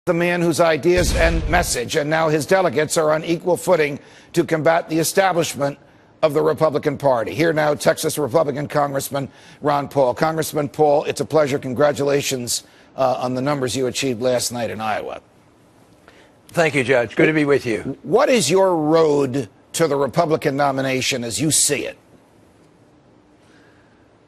The man whose ideas and message and now his delegates are on equal footing to combat the establishment of the Republican Party. Here now, Texas Republican Congressman Ron Paul. Congressman Paul, it's a pleasure. Congratulations on the numbers you achieved last night in Iowa. Thank you, Judge. Good to be with you. What is your road to the Republican nomination as you see it?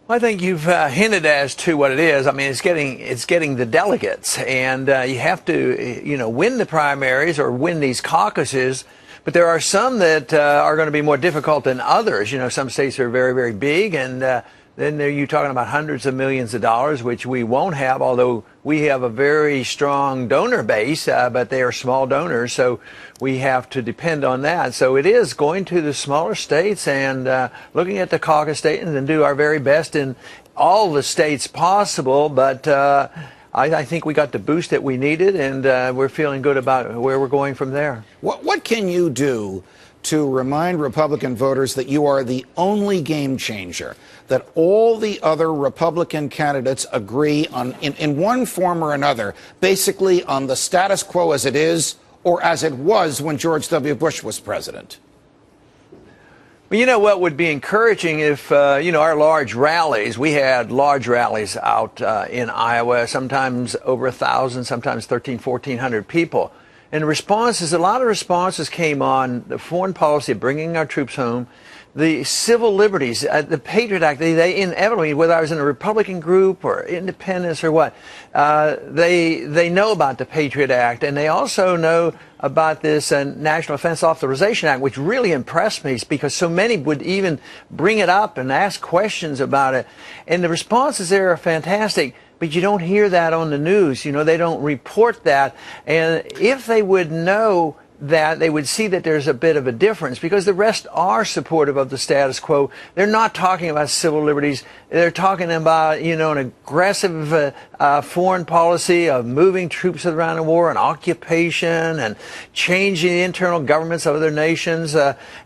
I think you've hinted as to what it is. I mean, it's getting the delegates, and you have to, win the primaries or win these caucuses. But there are some that are going to be more difficult than others. Some states are very, very big, and then you're talking about hundreds of millions of dollars, which we won't have, although we have a very strong donor base, but they are small donors, so we have to depend on that. So it is going to the smaller states and looking at the caucus states and do our very best in all the states possible, but I think we got the boost that we needed, and we're feeling good about where we're going from there. What can you do to remind Republican voters that you are the only game changer, that all the other Republican candidates agree on, in one form or another, basically on the status quo as it is or as it was when George W. Bush was president? Well, you know what would be encouraging if, our large rallies, we had large rallies out in Iowa, sometimes over 1,000, sometimes 1,400 people. And a lot of responses came on the foreign policy of bringing our troops home, the civil liberties, the Patriot Act. They inevitably, whether I was in a Republican group or independents or what, they know about the Patriot Act, and they also know about this National Defense Authorization Act, which really impressed me because so many would even bring it up and ask questions about it. And the responses there are fantastic. But you don't hear that on the news. They don't report that. And if they would know that, they would see that there's a bit of a difference because the rest are supportive of the status quo. They're not talking about civil liberties. They're talking about, an aggressive foreign policy of moving troops around the war and occupation and changing the internal governments of other nations.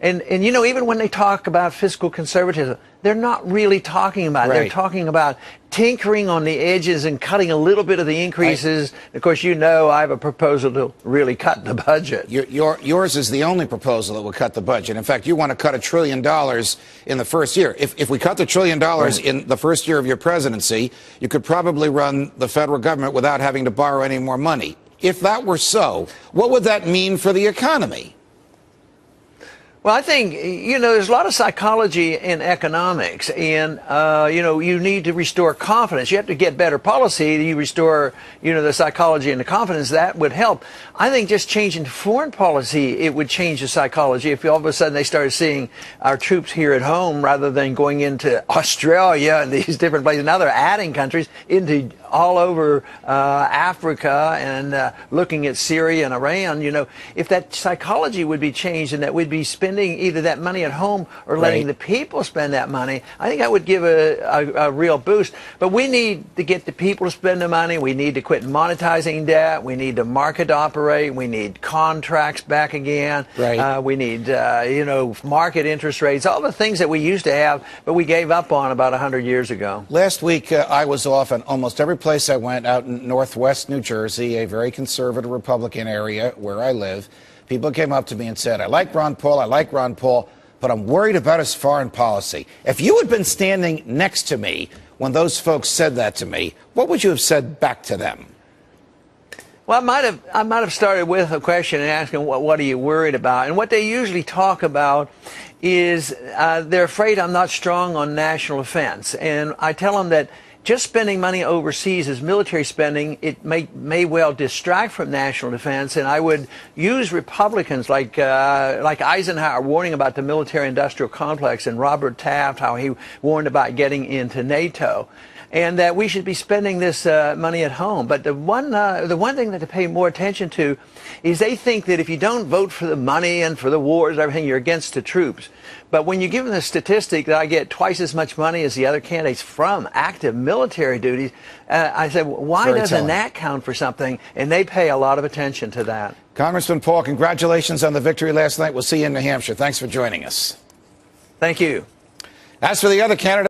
Even when they talk about fiscal conservatism, they're not really talking about it. Right. They're talking about tinkering on the edges and cutting a little bit of the increases. Right. Of course, I have a proposal to really cut the budget. Yours is the only proposal that will cut the budget. In fact, you want to cut $1 trillion in the first year. If we cut the $1 trillion in the first year of your presidency, you could probably run the federal government without having to borrow any more money. If that were so, what would that mean for the economy? Well, I think, there's a lot of psychology in economics, and, you need to restore confidence. You have to get better policy. You restore, the psychology and the confidence. That would help. I think just changing foreign policy, it would change the psychology. If all of a sudden they started seeing our troops here at home rather than going into Australia and these different places. Now they're adding countries into all over Africa and looking at Syria and Iran. If that psychology would be changed and that we'd be spending either that money at home or letting the people spend that money, I think that would give a real boost. But we need to get the people to spend the money. We need to quit monetizing debt. We need the market to operate. We need contracts back again. Right. We need, market interest rates, all the things that we used to have, but we gave up on about 100 years ago. Last week, I was off, and almost every place I went out in northwest New Jersey, a very conservative Republican area where I live, people came up to me and said, I like Ron Paul, but I'm worried about his foreign policy. If you had been standing next to me when those folks said that to me, what would you have said back to them? Well, I might have started with a question and asking, what are you worried about? And what they usually talk about is they're afraid I'm not strong on national defense. And I tell them that just spending money overseas as military spending, it may well distract from national defense. And I would use Republicans like Eisenhower warning about the military-industrial complex, and Robert Taft, how he warned about getting into NATO, and that we should be spending this money at home. But the one thing that to pay more attention to is they think that if you don't vote for the money and for the wars and everything, you're against the troops. But when you give them the statistic that I get twice as much money as the other candidates from active military duties, I said, well, why doesn't that count for something? And they pay a lot of attention to that. Congressman Paul, congratulations on the victory last night. We'll see you in New Hampshire. Thanks for joining us. Thank you. As for the other candidates,